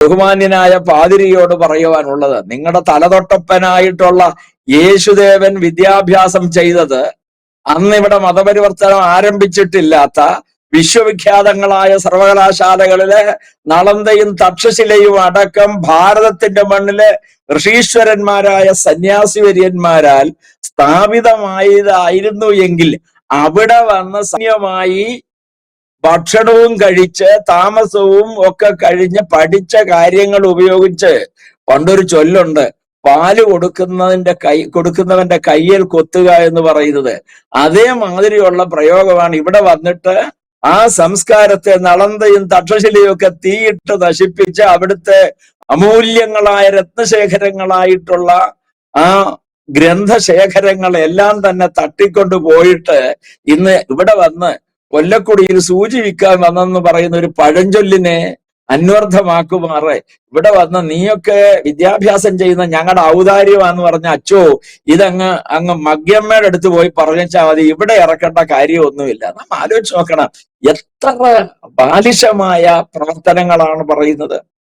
ബഹുമാന്യനായ പാതിരിയോട് പറയുവാനുള്ളത്, നിങ്ങളുടെ തലതൊട്ടപ്പനായിട്ടുള്ള യേശുദേവൻ വിദ്യാഭ്യാസം ചെയ്തത് അന്ന് ഇവിടെ മതപരിവർത്തനം ആരംഭിച്ചിട്ടില്ലാത്ത വിശ്വവിഖ്യാതങ്ങളായ സർവകലാശാലകളിലെ നളന്തയും തക്ഷശിലയും അടക്കം ഭാരതത്തിന്റെ മണ്ണിലെ ഋഷീശ്വരന്മാരായ സന്യാസിവര്യന്മാരാൽ സ്ഥാപിതമായതായിരുന്നു എങ്കിൽ അവിടെ വന്ന് സമയമായി ഭക്ഷണവും കഴിച്ച് താമസവും ഒക്കെ കഴിഞ്ഞ് പഠിച്ച കാര്യങ്ങൾ ഉപയോഗിച്ച്, പണ്ടൊരു ചൊല്ലുണ്ട്, പാല് കൊടുക്കുന്നവന്റെ കയ്യിൽ കൊത്തുക എന്ന് പറയുന്നത്. അതേമാതിരിയുള്ള പ്രയോഗമാണ് ഇവിടെ വന്നിട്ട് ആ സംസ്കാരത്തെ നളന്തയും തക്ഷശിലയും ഒക്കെ തീയിട്ട് നശിപ്പിച്ച് അവിടുത്തെ അമൂല്യങ്ങളായ രത്നശേഖരങ്ങളായിട്ടുള്ള ആ ഗ്രന്ഥശേഖരങ്ങളെല്ലാം തന്നെ തട്ടിക്കൊണ്ടു പോയിട്ട് ഇന്ന് ഇവിടെ വന്ന് കൊല്ലക്കുടിയിൽ സൂചി വിൽക്കാൻ വന്നെന്ന് പറയുന്ന ഒരു പഴഞ്ചൊല്ലിനെ അന്വർത്ഥമാക്കുമാറ് ഇവിടെ വന്ന് നീയൊക്കെ വിദ്യാഭ്യാസം ചെയ്യുന്ന ഞങ്ങളുടെ ഔദാര്യമാന്ന് പറഞ്ഞ അച്ചോ, അങ്ങ് മഗ്യമ്മയുടെ അടുത്ത് പോയി പറഞ്ഞാൽ മതി, ഇവിടെ ഇറക്കേണ്ട കാര്യമൊന്നുമില്ല. നാം ആലോചിച്ച് നോക്കണം, എത്ര ബാലിശമായ പ്രവർത്തനങ്ങളാണ് പറയുന്നത്.